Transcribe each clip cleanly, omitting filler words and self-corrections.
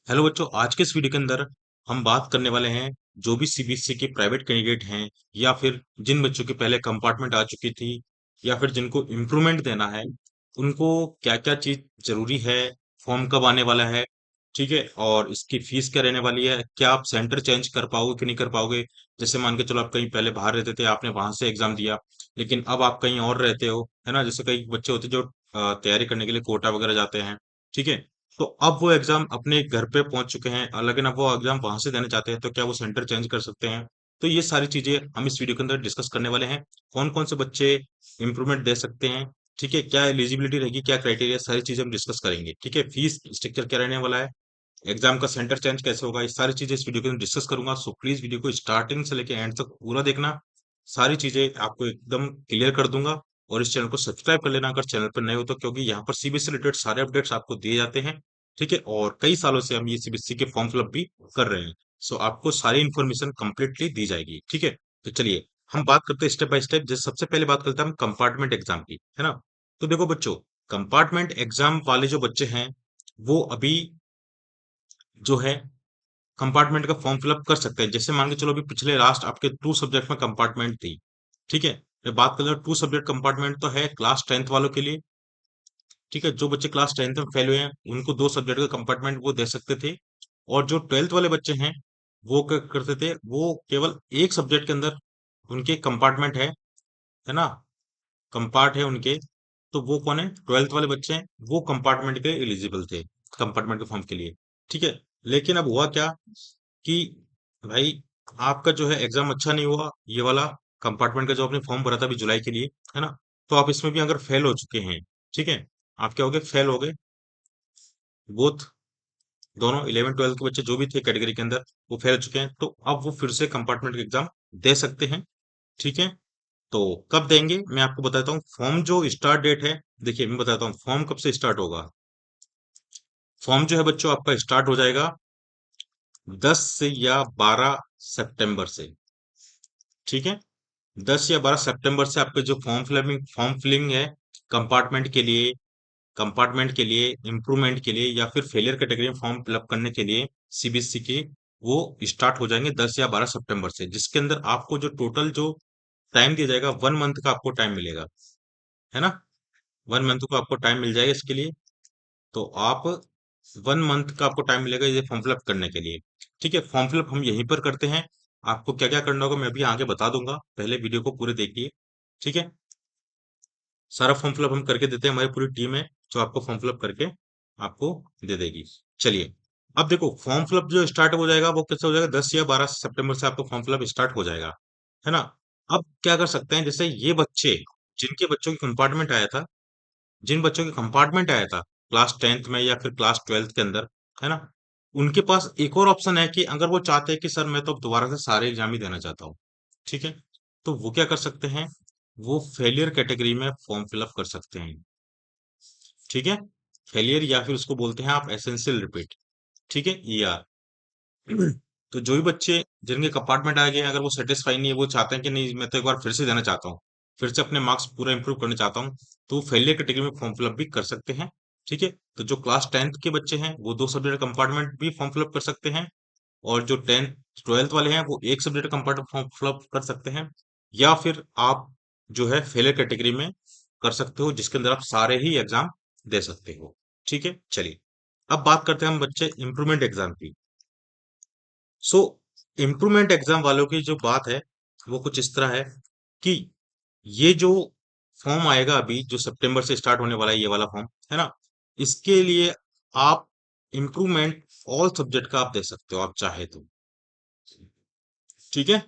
Hello बच्चों, आज के इस वीडियो के अंदर हम बात करने वाले हैं जो भी सीबीएसई के प्राइवेट कैंडिडेट हैं या फिर जिन बच्चों की पहले कंपार्टमेंट आ चुकी थी या फिर जिनको इम्प्रूवमेंट देना है, उनको क्या क्या चीज जरूरी है, फॉर्म कब आने वाला है, ठीक है, और इसकी फीस क्या रहने वाली है, क्या आप सेंटर चेंज कर पाओगे कि नहीं कर पाओगे। जैसे मान के चलो आप कहीं पहले बाहर रहते थे, आपने वहां से एग्जाम दिया, लेकिन अब आप कहीं और रहते हो, है ना। जैसे कई बच्चे होते हैं जो तैयारी करने के लिए कोटा वगैरह जाते हैं, ठीक है। तो अब वो एग्जाम अपने घर पे पहुंच चुके हैं लेकिन अब वो एग्जाम वहां से देना चाहते हैं, तो क्या वो सेंटर चेंज कर सकते हैं। तो ये सारी चीजें हम इस वीडियो के अंदर डिस्कस करने वाले हैं। कौन कौन से बच्चे इंप्रूवमेंट दे सकते हैं, ठीक है, क्या एलिजिबिलिटी रहेगी, क्या क्राइटेरिया, सारी चीजें हम डिस्कस करेंगे, ठीक है। फीस स्ट्रक्चर क्या रहने वाला है, एग्जाम का सेंटर चेंज कैसे होगा, ये सारी चीजें इस वीडियो के अंदर डिस्कस करूंगा। सो प्लीज वीडियो को स्टार्टिंग से लेकर एंड तक पूरा देखना, सारी चीजें आपको एकदम क्लियर कर दूंगा। और इस चैनल को सब्सक्राइब कर लेना अगर चैनल पर नए हो तो, क्योंकि यहाँ पर सीबीएसई रिलेटेड सारे अपडेट्स आपको दिए जाते हैं, ठीक है। और कई सालों से हम ये सीबीएसई के फॉर्म फिलअप भी कर रहे हैं। सो आपको सारी इन्फॉर्मेशन कंप्लीटली दी जाएगी, ठीक है। तो चलिए हम बात करते हैं स्टेप बाय स्टेप। जैसे सबसे पहले बात करते हैं हम कंपार्टमेंट एग्जाम की, है ना। तो देखो बच्चों, कंपार्टमेंट एग्जाम वाले जो बच्चे हैं वो अभी जो है कंपार्टमेंट का फॉर्म फिलअप कर सकते हैं। जैसे मान के चलो अभी पिछले लास्ट आपके 2 सब्जेक्ट में कंपार्टमेंट थी, ठीक है। मैं बात कर रहा हूँ 2 सब्जेक्ट कंपार्टमेंट तो है क्लास 10th वालों के लिए, ठीक है। जो बच्चे क्लास 10th में फेल हुए हैं उनको 2 सब्जेक्ट का कंपार्टमेंट वो दे सकते थे। और जो 12th वाले बच्चे हैं वो क्या करते थे, वो केवल एक सब्जेक्ट के अंदर उनके कंपार्टमेंट है ना, कंपार्ट है उनके। तो वो कौन है, 12th वाले बच्चे हैं, वो कंपार्टमेंट के एलिजिबल थे, कंपार्टमेंट के फॉर्म के लिए, ठीक है। लेकिन अब हुआ क्या कि भाई आपका जो है एग्जाम अच्छा नहीं हुआ, ये वाला कंपार्टमेंट का जो आपने फॉर्म भरा था अभी जुलाई के लिए, है ना। तो आप इसमें भी अगर फेल हो चुके हैं, ठीक है, आप क्या हो गए, फेल हो गए, बोथ, दोनों 11 12 के बच्चे जो भी थे कैटेगरी के अंदर वो फेल हो चुके हैं, तो अब वो फिर से कंपार्टमेंट का एग्जाम दे सकते हैं, ठीक है। तो कब देंगे मैं आपको बताता हूँ। फॉर्म जो स्टार्ट डेट है, देखिए मैं बताता हूँ फॉर्म कब से स्टार्ट होगा। फॉर्म जो है बच्चों आपका स्टार्ट हो जाएगा 10 से या 12 सितंबर से, ठीक है। 10 या 12 सितंबर से आपके जो फॉर्म फिलिंग है कंपार्टमेंट के लिए, इम्प्रूवमेंट के लिए या फिर फेलियर कैटेगरी में फॉर्म फिलअप करने के लिए सीबीएसई के, वो स्टार्ट हो जाएंगे 10 या 12 सितंबर से, जिसके अंदर आपको जो टोटल जो टाइम दिया जाएगा 1 मंथ का आपको टाइम मिलेगा, है ना। 1 मंथ को आपको टाइम मिल जाएगा इसके लिए। तो आप 1 मंथ का आपको टाइम मिलेगा ये फॉर्म फिलअप करने के लिए, ठीक है। फॉर्म फिलअप हम यहीं पर करते हैं। आपको क्या क्या करना होगा मैं अभी आगे बता दूंगा, पहले वीडियो को पूरे देखिए, ठीक है। सारा फॉर्म फिलअप हम करके देते हैं, हमारी पूरी टीम है जो आपको फॉर्म फिलअप करके आपको दे देगी। चलिए अब देखो फॉर्म फिलअप जो स्टार्ट हो जाएगा वो कैसे हो जाएगा, 10 या 12 सितंबर से आपको फॉर्म फिलअप स्टार्ट हो जाएगा, है ना। अब क्या कर सकते हैं, जैसे ये बच्चे जिनके बच्चों की कंपार्टमेंट आया था, जिन बच्चों के कंपार्टमेंट आया था क्लास 10th में या फिर क्लास 12th के अंदर, है ना, उनके पास एक और ऑप्शन है कि अगर वो चाहते हैं कि सर मैं तो अब दोबारा से सारे एग्जाम ही देना चाहता हूँ, ठीक है, तो वो क्या कर सकते हैं, वो फेलियर कैटेगरी में फॉर्म फिलअप कर सकते हैं, ठीक है। फेलियर या फिर उसको बोलते हैं आप एसेंशियल रिपीट, ठीक है, ER। तो जो भी बच्चे जिनके कंपार्टमेंट आ गए अगर वो सेटिस्फाई नहीं है, वो चाहते हैं कि नहीं मैं तो एक बार फिर से देना चाहता हूँ, फिर से अपने मार्क्स पूरा इंप्रूव करना चाहता हूँ, तो वो फेलियर कैटेगरी में फॉर्म फिलअप भी कर सकते हैं, ठीक है। तो जो क्लास 10th के बच्चे हैं वो 2 सब्जेक्ट कंपार्टमेंट भी फॉर्म फिलअप कर सकते हैं, और जो 10th 12th वाले हैं वो एक सब्जेक्ट कंपार्टमेंट फॉर्म फिलअप कर सकते हैं, या फिर आप जो है फेलियर कैटेगरी में कर सकते हो जिसके अंदर आप सारे ही एग्जाम दे सकते हो, ठीक है। चलिए अब बात करते हैं हम बच्चे इम्प्रूवमेंट एग्जाम की। सो इम्प्रूवमेंट एग्जाम वालों की जो बात है वो कुछ इस तरह है कि ये जो फॉर्म आएगा अभी जो सितंबर से स्टार्ट होने वाला है, ये वाला फॉर्म, है ना, इसके लिए आप इम्प्रूवमेंट ऑल सब्जेक्ट का आप दे सकते हो आप चाहे तो, ठीक है।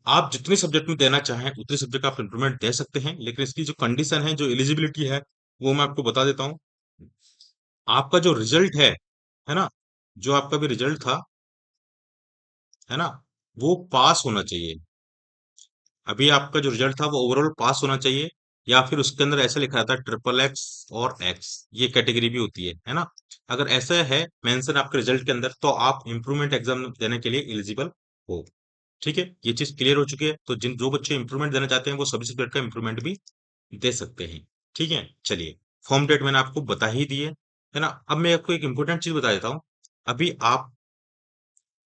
आप जितने सब्जेक्ट में देना चाहें उतने सब्जेक्ट आप इम्प्रूवमेंट दे सकते हैं, लेकिन इसकी जो कंडीशन है, जो एलिजिबिलिटी है, वो मैं आपको बता देता हूँ। आपका जो रिजल्ट है ना, जो आपका भी रिजल्ट था, है ना, वो पास होना चाहिए। अभी आपका जो रिजल्ट था वो ओवरऑल पास होना चाहिए, या फिर उसके अंदर ऐसा लिखा था XXX और X, ये कैटेगरी भी होती है ना। अगर ऐसा है मेंशन आपके रिजल्ट के अंदर तो आप इम्प्रूवमेंट एग्जाम देने के लिए एलिजिबल हो, ठीक है। ये चीज क्लियर हो चुकी है, तो जिन जो बच्चे इंप्रूवमेंट देना चाहते हैं वो सभी सब्जेक्ट का इंप्रूवमेंट भी दे सकते हैं, ठीक है। चलिए फॉर्म डेट मैंने आपको बता ही दी है, है ना। अब मैं आपको एक इम्पोर्टेंट चीज बता देता हूँ। अभी आप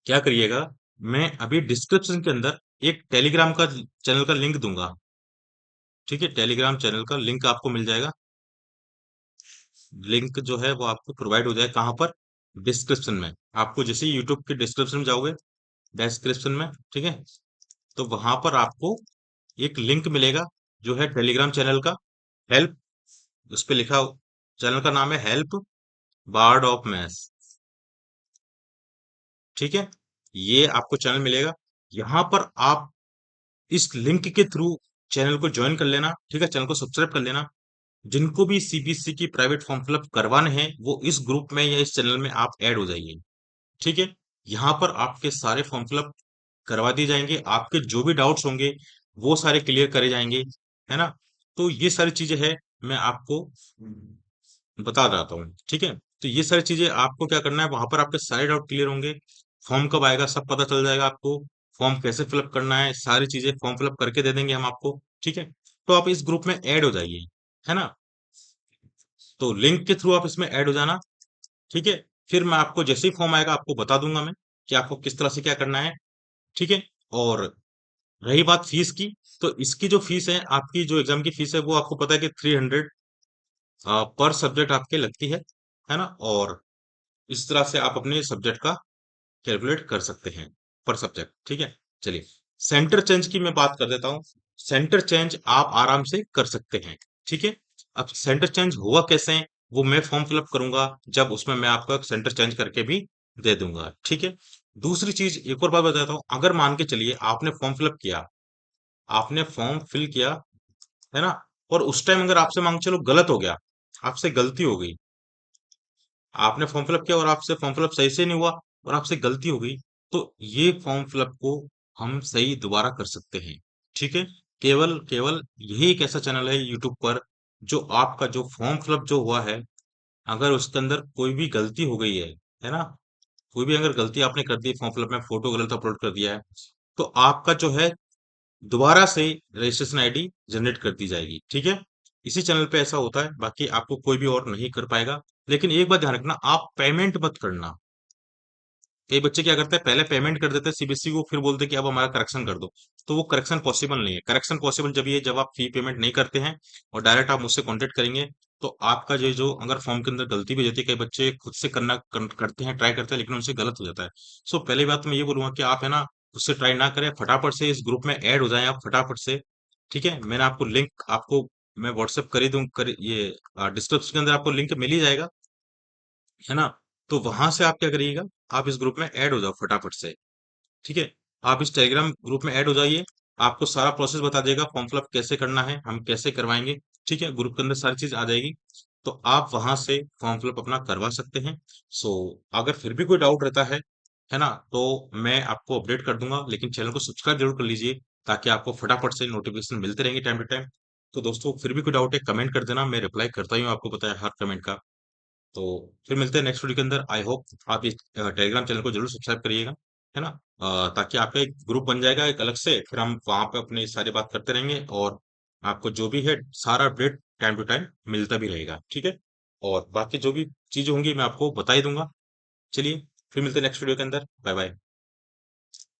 क्या करिएगा, मैं अभी डिस्क्रिप्शन के अंदर एक टेलीग्राम का चैनल का लिंक दूंगा। ठीक है, टेलीग्राम चैनल का लिंक आपको मिल जाएगा। लिंक जो है वो आपको प्रोवाइड हो जाए कहाँ पर, डिस्क्रिप्शन में। आपको जैसे ही यूट्यूब के डिस्क्रिप्शन में जाओगे, डिस्क्रिप्शन में, ठीक है, तो वहां पर आपको एक लिंक मिलेगा जो है टेलीग्राम चैनल का। हेल्प, उस पे लिखा, चैनल का नाम है हेल्प बार्ड ऑफ मैथ्स। ठीक है, ये आपको चैनल मिलेगा। यहाँ पर आप इस लिंक के थ्रू चैनल को ज्वाइन कर लेना। ठीक है, चैनल को सब्सक्राइब कर लेना। जिनको भी सीबीएसई की प्राइवेट फॉर्म फिलअप करवाने हैं वो इस ग्रुप में या इस चैनल में आप ऐड हो जाइए। ठीक है, यहाँ पर आपके सारे फॉर्म फिलअप करवा दिए जाएंगे। आपके जो भी डाउट्स होंगे वो सारे क्लियर करे जाएंगे, है ना। तो ये सारी चीजें है, मैं आपको बता रहा हूँ। ठीक है, तो ये सारी चीजें आपको क्या करना है, वहां पर आपके सारे डाउट क्लियर होंगे। फॉर्म कब आएगा सब पता चल जाएगा आपको। फॉर्म कैसे फिलअप करना है, सारी चीजें फॉर्म फिलअप करके दे देंगे हम आपको। ठीक है, तो आप इस ग्रुप में ऐड हो जाइए, है ना। तो लिंक के थ्रू आप इसमें ऐड हो जाना। ठीक है, फिर मैं आपको जैसे ही फॉर्म आएगा आपको बता दूंगा मैं कि आपको किस तरह से क्या करना है। ठीक है, और रही बात फीस की, तो इसकी जो फीस है, आपकी जो एग्जाम की फीस है वो आपको पता है कि 300 पर सब्जेक्ट आपके लगती है ना। और इस तरह से आप अपने सब्जेक्ट का कैलकुलेट कर सकते हैं पर सब्जेक्ट। ठीक है, चलिए सेंटर चेंज की मैं बात कर देता हूँ। सेंटर चेंज आप आराम से कर सकते हैं। ठीक है, अब सेंटर चेंज हुआ कैसे, वो मैं फॉर्म फिलअप करूंगा जब उसमें मैं आपका सेंटर चेंज करके भी दे दूंगा। ठीक है, दूसरी चीज एक और बात बताता हूँ। अगर मान के चलिए आपने फॉर्म फिलअप किया, आपने फॉर्म फिल किया, है ना, और उस टाइम अगर आपसे मांग चलो गलत हो गया, आपसे गलती हो गई, आपने फॉर्म फिलअप किया और आपसे फॉर्म फिलअप सही से नहीं हुआ और आपसे गलती हो गई, तो ये फॉर्म फिलअप को हम सही दोबारा कर सकते हैं। ठीक है, केवल केवल यही एक ऐसा चैनल है यूट्यूब पर जो आपका जो फॉर्म फिलअप जो हुआ है, अगर उसके अंदर कोई भी गलती हो गई है ना, कोई भी अगर गलती आपने कर दी, फॉर्म फिलअप में फोटो गलत अपलोड कर दिया है, तो आपका जो है दोबारा से रजिस्ट्रेशन आईडी जनरेट कर दी जाएगी। ठीक है, इसी चैनल पे ऐसा होता है, बाकी आपको कोई भी और नहीं कर पाएगा। लेकिन एक बात ध्यान रखना, आप पेमेंट मत करना। कई बच्चे क्या करते हैं, पहले पेमेंट कर देते हैं सीबीएसई को, फिर बोलते हैं कि अब हमारा करेक्शन कर दो। तो वो करेक्शन पॉसिबल नहीं है। करेक्शन पॉसिबल जब ये जब आप फी पेमेंट नहीं करते हैं और डायरेक्ट आप मुझसे कांटेक्ट करेंगे, तो आपका जो जो अगर फॉर्म के अंदर गलती भी हो जाती है, कई बच्चे खुद से करते हैं, ट्राई करते हैं, लेकिन उनसे गलत हो जाता है। सो पहली बात तो मैं ये बोलूंगा कि आप है ना उससे ट्राई ना करें, फटाफट से इस ग्रुप में ऐड हो जाएं आप फटाफट से। ठीक है, मैंने आपको लिंक आपको मैं व्हाट्सएप कर ही दूं, कर ये डिस्क्रिप्शन के अंदर आपको लिंक मिल ही जाएगा, है ना। तो वहां से आप क्या करिएगा, आप इस ग्रुप में ऐड हो जाओ फटाफट से। ठीक है, आप इस टेलीग्राम ग्रुप में ऐड हो जाइए। आपको सारा प्रोसेस बता देगा, फॉर्म फिलअप कैसे करना है, हम कैसे करवाएंगे। ठीक है, ग्रुप के अंदर सारी चीज आ जाएगी। तो आप वहां से फॉर्म फिलअप अपना करवा सकते हैं। सो अगर फिर भी कोई डाउट रहता है ना, तो मैं आपको अपडेट कर दूंगा, लेकिन चैनल को सब्सक्राइब जरूर कर लीजिए ताकि आपको फटाफट से नोटिफिकेशन मिलते रहेंगे टाइम टू टाइम। तो दोस्तों फिर भी कोई डाउट है कमेंट कर देना, मैं रिप्लाई करता ही हूँ, आपको पता है हर कमेंट का। तो फिर मिलते हैं नेक्स्ट वीडियो के अंदर। आई होप आप इस टेलीग्राम चैनल को जरूर सब्सक्राइब करिएगा, है ना। ताकि आपका एक ग्रुप बन जाएगा एक अलग से, फिर हम वहां पे अपनी सारी बात करते रहेंगे और आपको जो भी है सारा अपडेट टाइम टू टाइम मिलता भी रहेगा। ठीक है, और बाकी जो भी चीजें होंगी मैं आपको बता ही दूंगा। चलिए फिर मिलते हैं नेक्स्ट वीडियो के अंदर। Bye bye.